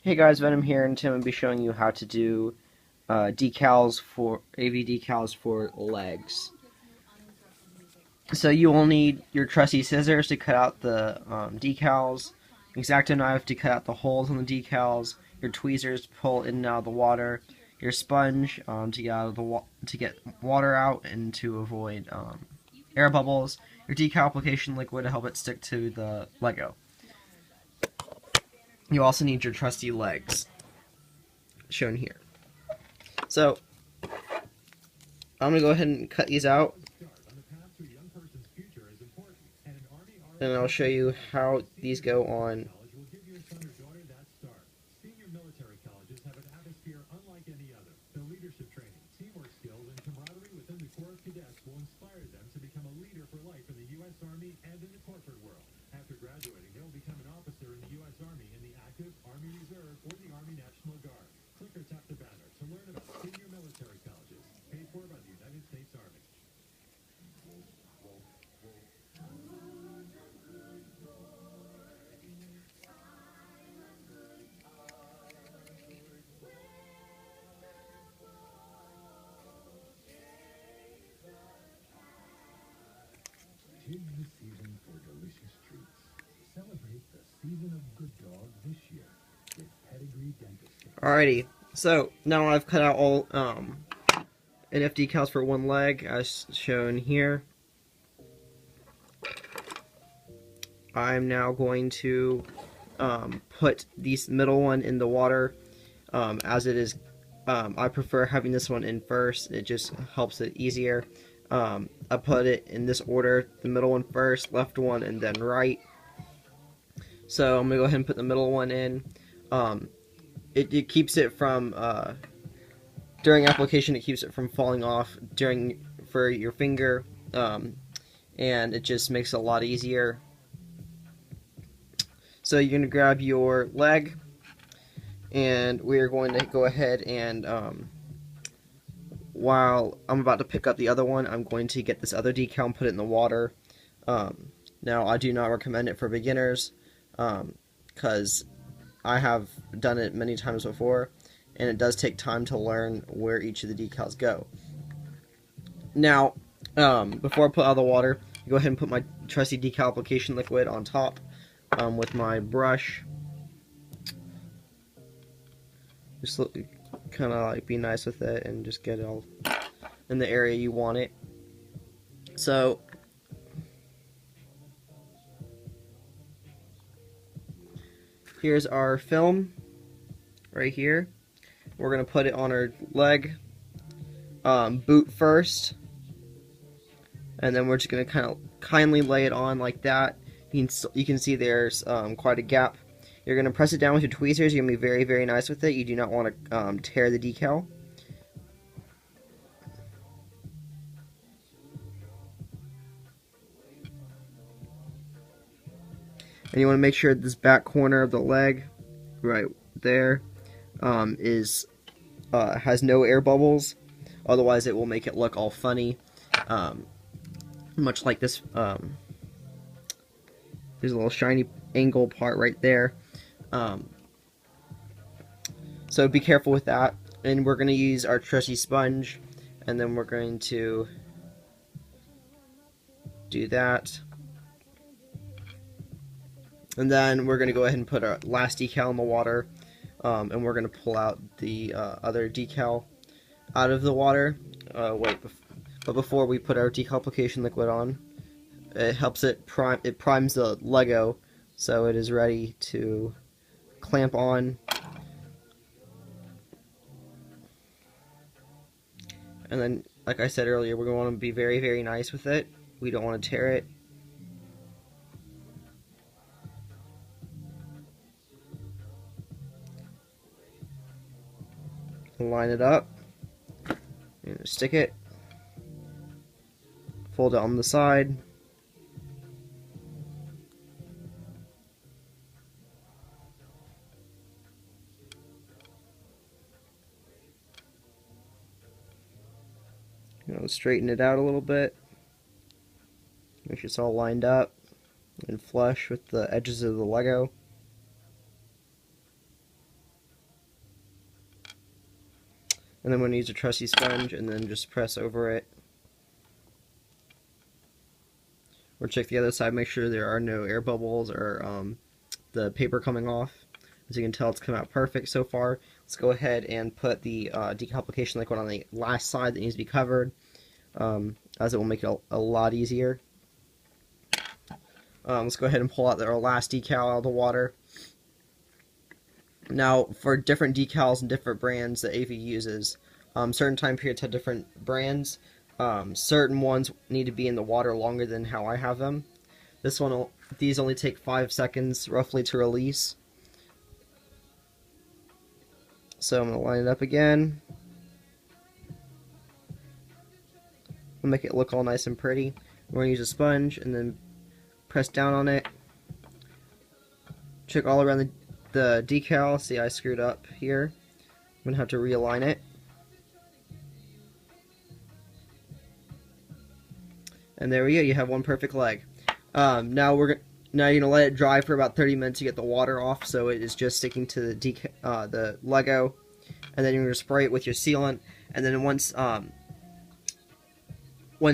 Hey guys, Venom here, and Tim will be showing you how to do decals for AV decals for legs. So you will need your trusty scissors to cut out the decals, X-Acto knife to cut out the holes in the decals, your tweezers to pull in and out of the water, your sponge to get out of to get water out and to avoid air bubbles, your decal application liquid to help it stick to the Lego. You also need your trusty legs, shown here. So I'm gonna go ahead and cut these out, and I'll show you how these go on. After graduating, they will become an officer in the U.S. Army in the active, Army Reserve, or the Army National Guard. Click or tap the banner to learn about senior military colleges, paid for by the United States Army. Tis the season for delicious treats. Celebrate the season of good dog this year with Pedigree Dentistry. Alrighty, so now I've cut out all NF decals for one leg, as shown here. I'm now going to put this middle one in the water, as it is. I prefer having this one in first. It just helps it easier. I put it in this order: the middle one first, left one, and then right. So I'm gonna go ahead and put the middle one in. It keeps it from during application. It keeps it from falling off for your finger, and it just makes it a lot easier. So you're going to grab your leg, and we are going to go ahead and while I'm about to pick up the other one, I'm going to get this other decal and put it in the water. Now I do not recommend it for beginners, because I have done it many times before, and it does take time to learn where each of the decals go. Now, before I put out of the water, go ahead and put my trusty decal application liquid on top with my brush. Just kind of like be nice with it and just get it all in the area you want it. So here's our film right here. We're gonna put it on our leg, boot first, and then we're just gonna kind of kindly lay it on like that. You can see there's quite a gap. You're gonna press it down with your tweezers. You're gonna be very, very nice with it. You do not want to tear the decal. And you want to make sure this back corner of the leg, right there, has no air bubbles. Otherwise, it will make it look all funny, much like this. There's a little shiny angle part right there. So be careful with that. And we're going to use our trusty sponge, and then we're going to do that. And then we're going to go ahead and put our last decal in the water, and we're going to pull out the other decal out of the water. But before we put our decal application liquid on, it helps it primes the Lego so it is ready to clamp on. And then, like I said earlier, we're going to want to be very, very nice with it. We don't want to tear it. Line it up and stick it, fold it on the side, straighten it out a little bit, make sure it's all lined up and flush with the edges of the Lego. And then I'm going to use a trusty sponge and then just press over it. Or check the other side, make sure there are no air bubbles or the paper coming off. As you can tell, it's come out perfect so far. Let's go ahead and put the decal application liquid on the last side that needs to be covered, as it will make it a lot easier. Let's go ahead and pull out our last decal out of the water. Now, for different decals and different brands that AV uses, certain time periods have different brands. Certain ones need to be in the water longer than how I have them. These only take 5 seconds roughly to release. So I'm going to line it up again. I'll make it look all nice and pretty. We're going to use a sponge and then press down on it. Check all around the decal. See, I screwed up here. I'm going to have to realign it. And there we go, you have one perfect leg. Now you're going to let it dry for about 30 minutes to get the water off, so it is just sticking to the Lego. And then you're going to spray it with your sealant. And then once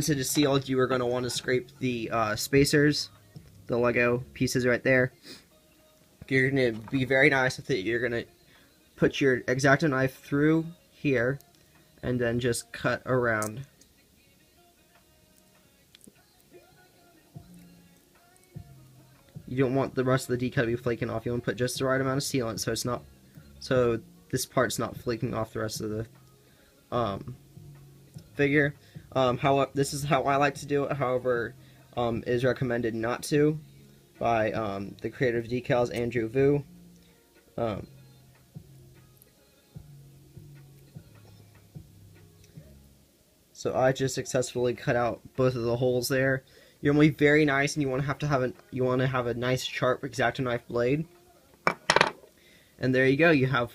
it is sealed, you are going to want to scrape the spacers, the Lego pieces right there. You're going to be very nice with it. You're going to put your X-Acto knife through here and then just cut around. You don't want the rest of the decal to be flaking off. You want to put just the right amount of sealant so this part's not flaking off the rest of the figure. This is how I like to do it. However, it is recommended not to by the creator of decals, Andrew Vu. So I just successfully cut out both of the holes there. You're going to be very nice, and you want to have a nice sharp X-Acto knife blade. And there you go. You have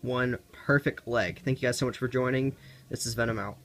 one perfect leg. Thank you guys so much for joining. This is Venom out.